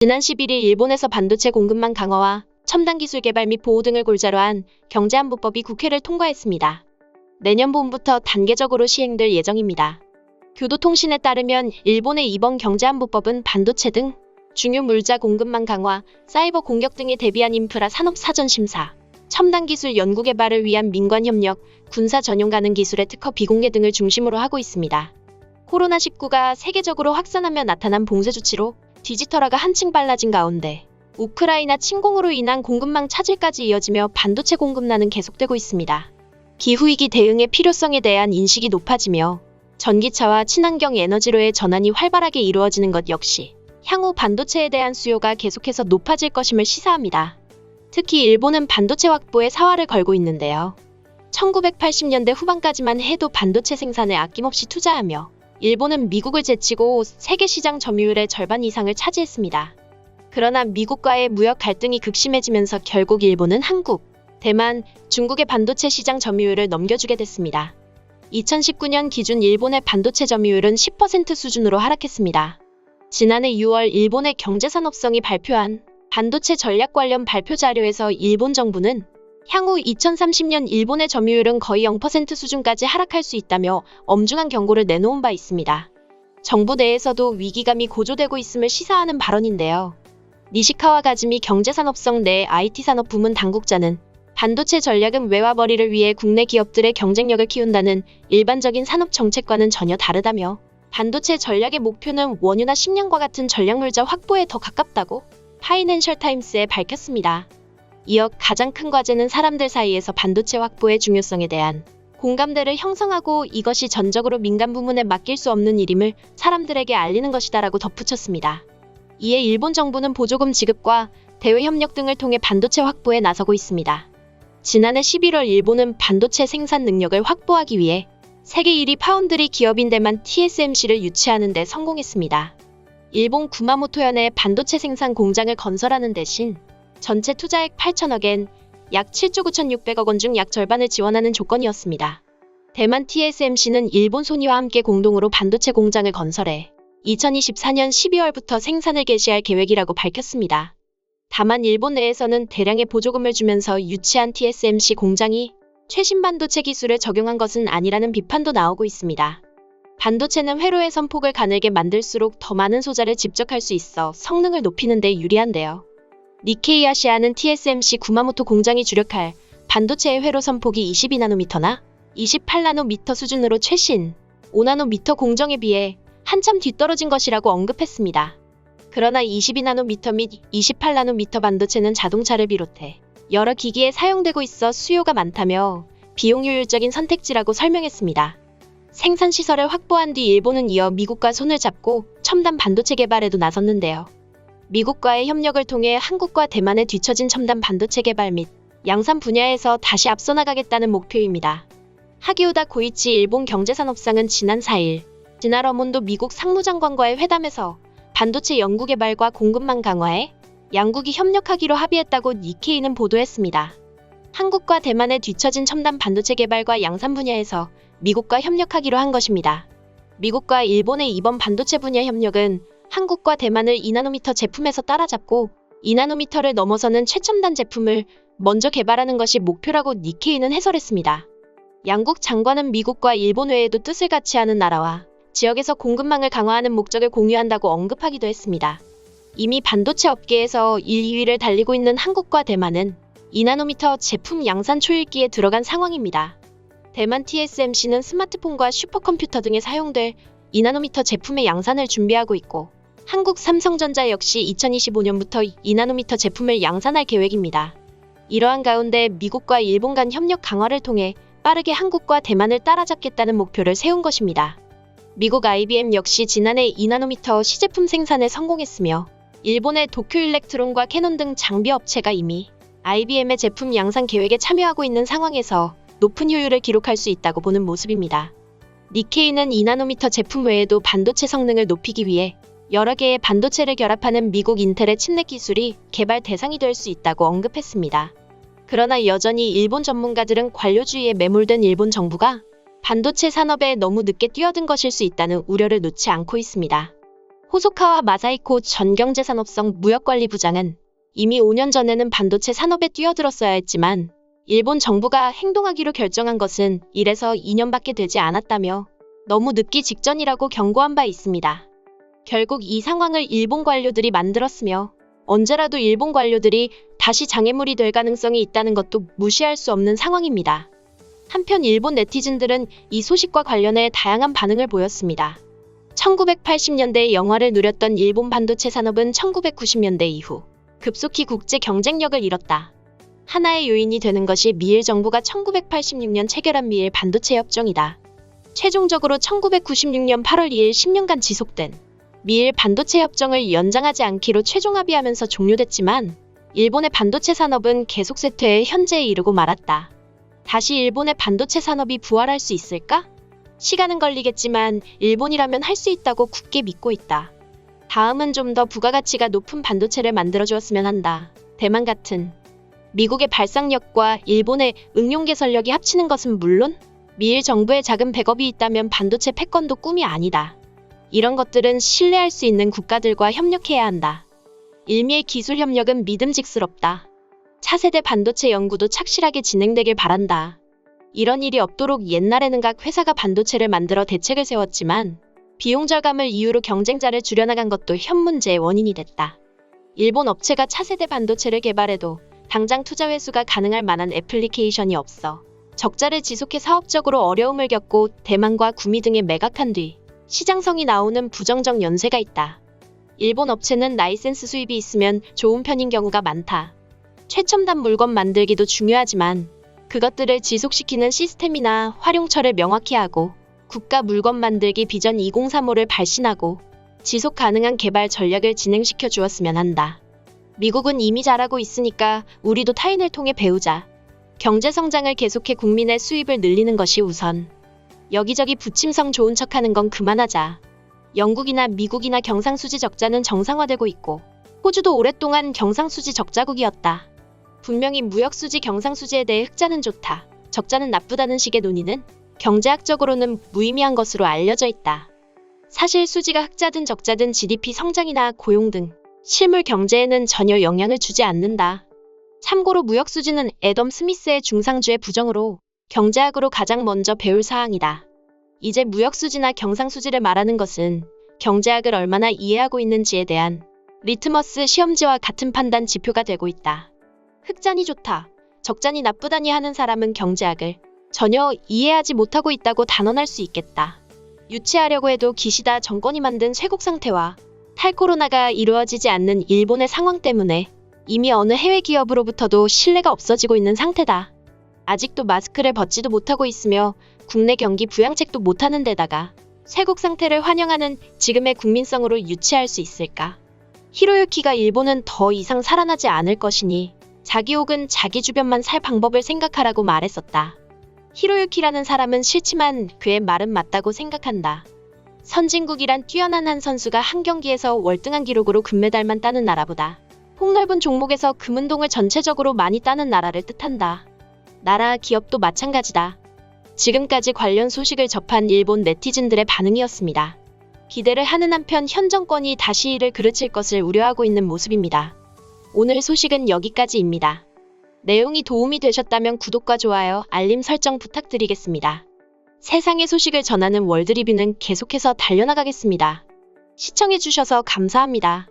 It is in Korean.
지난 11일 일본에서 반도체 공급망 강화와 첨단 기술 개발 및 보호 등을 골자로 한 경제안보법이 국회를 통과했습니다. 내년 봄부터 단계적으로 시행될 예정입니다. 교도통신에 따르면 일본의 이번 경제안보법은 반도체 등 중요 물자 공급망 강화, 사이버 공격 등에 대비한 인프라 산업 사전 심사, 첨단 기술 연구 개발을 위한 민관 협력, 군사 전용 가능 기술의 특허 비공개 등을 중심으로 하고 있습니다. 코로나19가 세계적으로 확산하며 나타난 봉쇄 조치로 디지털화가 한층 빨라진 가운데 우크라이나 침공으로 인한 공급망 차질까지 이어지며 반도체 공급난은 계속되고 있습니다. 기후위기 대응의 필요성에 대한 인식이 높아지며 전기차와 친환경 에너지로의 전환이 활발하게 이루어지는 것 역시 향후 반도체에 대한 수요가 계속해서 높아질 것임을 시사합니다. 특히 일본은 반도체 확보에 사활을 걸고 있는데요. 1980년대 후반까지만 해도 반도체 생산에 아낌없이 투자하며 일본은 미국을 제치고 세계 시장 점유율의 절반 이상을 차지했습니다. 그러나 미국과의 무역 갈등이 극심해지면서 결국 일본은 한국, 대만, 중국의 반도체 시장 점유율을 넘겨주게 됐습니다. 2019년 기준 일본의 반도체 점유율은 10% 수준으로 하락했습니다. 지난해 6월 일본의 경제산업성이 발표한 반도체 전략 관련 발표 자료에서 일본 정부는 향후 2030년 일본의 점유율은 거의 0% 수준까지 하락할 수 있다며 엄중한 경고를 내놓은 바 있습니다. 정부 내에서도 위기감이 고조되고 있음을 시사하는 발언인데요. 니시카와 가즈미 경제산업성 내 IT산업 부문 당국자는 반도체 전략은 외화벌이를 위해 국내 기업들의 경쟁력을 키운다는 일반적인 산업 정책과는 전혀 다르다며 반도체 전략의 목표는 원유나 식량과 같은 전략물자 확보에 더 가깝다고 파이낸셜 타임스에 밝혔습니다. 이어 가장 큰 과제는 사람들 사이에서 반도체 확보의 중요성에 대한 공감대를 형성하고 이것이 전적으로 민간 부문에 맡길 수 없는 일임을 사람들에게 알리는 것이다라고 덧붙였습니다. 이에 일본 정부는 보조금 지급과 대외 협력 등을 통해 반도체 확보에 나서고 있습니다. 지난해 11월 일본은 반도체 생산 능력을 확보하기 위해 세계 1위 파운드리 기업인 대만 TSMC를 유치하는 데 성공했습니다. 일본 구마모토현에 반도체 생산 공장을 건설하는 대신 전체 투자액 8천억 엔, 약 7조 9,600억 원 중 약 절반을 지원하는 조건이었습니다. 대만 TSMC는 일본 소니와 함께 공동으로 반도체 공장을 건설해 2024년 12월부터 생산을 개시할 계획이라고 밝혔습니다. 다만 일본 내에서는 대량의 보조금을 주면서 유치한 TSMC 공장이 최신 반도체 기술을 적용한 것은 아니라는 비판도 나오고 있습니다. 반도체는 회로의 선폭을 가늘게 만들수록 더 많은 소자를 집적할 수 있어 성능을 높이는 데 유리한데요. 니케이 아시아는 TSMC 구마모토 공장이 주력할 반도체의 회로 선폭이 22나노미터나 28나노미터 수준으로 최신 5나노미터 공정에 비해 한참 뒤떨어진 것이라고 언급했습니다. 그러나 22나노미터 및 28나노미터 반도체는 자동차를 비롯해 여러 기기에 사용되고 있어 수요가 많다며 비용 효율적인 선택지라고 설명했습니다. 생산 시설을 확보한 뒤 일본은 이어 미국과 손을 잡고 첨단 반도체 개발에도 나섰는데요. 미국과의 협력을 통해 한국과 대만에 뒤처진 첨단 반도체 개발 및 양산 분야에서 다시 앞서 나가겠다는 목표입니다. 하기우다 고이치 일본 경제산업상은 지난 4일 지나러몬도 미국 상무장관과의 회담에서 반도체 연구 개발과 공급망 강화에 양국이 협력하기로 합의했다고 니케이는 보도했습니다. 한국과 대만에 뒤처진 첨단 반도체 개발과 양산 분야에서 미국과 협력하기로 한 것입니다. 미국과 일본의 이번 반도체 분야 협력은 한국과 대만을 2나노미터 제품에서 따라잡고 2나노미터를 넘어서는 최첨단 제품을 먼저 개발하는 것이 목표라고 니케이는 해설했습니다. 양국 장관은 미국과 일본 외에도 뜻을 같이 하는 나라와 지역에서 공급망을 강화하는 목적을 공유한다고 언급하기도 했습니다. 이미 반도체 업계에서 1, 2위를 달리고 있는 한국과 대만은 2나노미터 제품 양산 초일기에 들어간 상황입니다. 대만 TSMC는 스마트폰과 슈퍼컴퓨터 등에 사용될 2나노미터 제품의 양산을 준비하고 있고 한국 삼성전자 역시 2025년부터 2나노미터 제품을 양산할 계획입니다. 이러한 가운데 미국과 일본 간 협력 강화를 통해 빠르게 한국과 대만을 따라잡겠다는 목표를 세운 것입니다. 미국 IBM 역시 지난해 2나노미터 시제품 생산에 성공했으며 일본의 도쿄일렉트론과 캐논 등 장비 업체가 이미 IBM의 제품 양산 계획에 참여하고 있는 상황에서 높은 효율을 기록할 수 있다고 보는 모습입니다. 니케이는 2나노미터 제품 외에도 반도체 성능을 높이기 위해 여러 개의 반도체를 결합하는 미국 인텔의 칩넷 기술이 개발 대상이 될 수 있다고 언급했습니다. 그러나 여전히 일본 전문가들은 관료주의에 매몰된 일본 정부가 반도체 산업에 너무 늦게 뛰어든 것일 수 있다는 우려를 놓지 않고 있습니다. 호소카와 마사히코 전 경제산업성 무역관리부장은 이미 5년 전에는 반도체 산업에 뛰어들었어야 했지만 일본 정부가 행동하기로 결정한 것은 1에서 2년밖에 되지 않았다며 너무 늦기 직전이라고 경고한 바 있습니다. 결국 이 상황을 일본 관료들이 만들었으며 언제라도 일본 관료들이 다시 장애물이 될 가능성이 있다는 것도 무시할 수 없는 상황입니다. 한편 일본 네티즌들은 이 소식과 관련해 다양한 반응을 보였습니다. 1980년대에 영화를 누렸던 일본 반도체 산업은 1990년대 이후 급속히 국제 경쟁력을 잃었다. 하나의 요인이 되는 것이 미일 정부가 1986년 체결한 미일 반도체 협정이다. 최종적으로 1996년 8월 2일 10년간 지속된 미일 반도체 협정을 연장하지 않기로 최종 합의하면서 종료됐지만 일본의 반도체 산업은 계속 쇠퇴해 현재에 이르고 말았다. 다시 일본의 반도체 산업이 부활할 수 있을까? 시간은 걸리겠지만 일본이라면 할 수 있다고 굳게 믿고 있다. 다음은 좀 더 부가가치가 높은 반도체를 만들어주었으면 한다. 대만 같은 미국의 발상력과 일본의 응용 개설력이 합치는 것은 물론 미일 정부의 작은 백업이 있다면 반도체 패권도 꿈이 아니다. 이런 것들은 신뢰할 수 있는 국가들과 협력해야 한다. 일미의 기술 협력은 믿음직스럽다. 차세대 반도체 연구도 착실하게 진행되길 바란다. 이런 일이 없도록 옛날에는 각 회사가 반도체를 만들어 대책을 세웠지만 비용 절감을 이유로 경쟁자를 줄여나간 것도 현 문제의 원인이 됐다. 일본 업체가 차세대 반도체를 개발해도 당장 투자 회수가 가능할 만한 애플리케이션이 없어 적자를 지속해 사업적으로 어려움을 겪고 대만과 구미 등에 매각한 뒤 시장성이 나오는 부정적 연쇄가 있다. 일본 업체는 라이센스 수입이 있으면 좋은 편인 경우가 많다. 최첨단 물건 만들기도 중요하지만 그것들을 지속시키는 시스템이나 활용처를 명확히 하고 국가 물건 만들기 비전 2035를 발신하고 지속 가능한 개발 전략을 진행시켜 주었으면 한다. 미국은 이미 잘하고 있으니까 우리도 타인을 통해 배우자. 경제 성장을 계속해 국민의 수입을 늘리는 것이 우선. 여기저기 부침성 좋은 척하는 건 그만하자. 영국이나 미국이나 경상수지 적자는 정상화되고 있고 호주도 오랫동안 경상수지 적자국이었다. 분명히 무역수지 경상수지에 대해 흑자는 좋다, 적자는 나쁘다는 식의 논의는 경제학적으로는 무의미한 것으로 알려져 있다. 사실 수지가 흑자든 적자든 GDP 성장이나 고용 등 실물 경제에는 전혀 영향을 주지 않는다. 참고로 무역수지는 애덤 스미스의 중상주의 부정으로 경제학으로 가장 먼저 배울 사항이다. 이제 무역수지나 경상수지를 말하는 것은 경제학을 얼마나 이해하고 있는지에 대한 리트머스 시험지와 같은 판단 지표가 되고 있다. 흑자니 좋다, 적자니 나쁘다니 하는 사람은 경제학을 전혀 이해하지 못하고 있다고 단언할 수 있겠다. 유치하려고 해도 기시다 정권이 만든 쇠국 상태와 탈코로나가 이루어지지 않는 일본의 상황 때문에 이미 어느 해외 기업으로부터도 신뢰가 없어지고 있는 상태다. 아직도 마스크를 벗지도 못하고 있으며 국내 경기 부양책도 못하는 데다가 쇠국 상태를 환영하는 지금의 국민성으로 유치할 수 있을까? 히로유키가 일본은 더 이상 살아나지 않을 것이니 자기 혹은 자기 주변만 살 방법을 생각하라고 말했었다. 히로유키라는 사람은 싫지만 그의 말은 맞다고 생각한다. 선진국이란 뛰어난 한 선수가 한 경기에서 월등한 기록으로 금메달만 따는 나라보다 폭넓은 종목에서 금운동을 전체적으로 많이 따는 나라를 뜻한다. 나라, 기업도 마찬가지다. 지금까지 관련 소식을 접한 일본 네티즌들의 반응이었습니다. 기대를 하는 한편 현 정권이 다시 이를 그르칠 것을 우려하고 있는 모습입니다. 오늘 소식은 여기까지입니다. 내용이 도움이 되셨다면 구독과 좋아요, 알림 설정 부탁드리겠습니다. 세상의 소식을 전하는 월드리뷰는 계속해서 달려나가겠습니다. 시청해주셔서 감사합니다.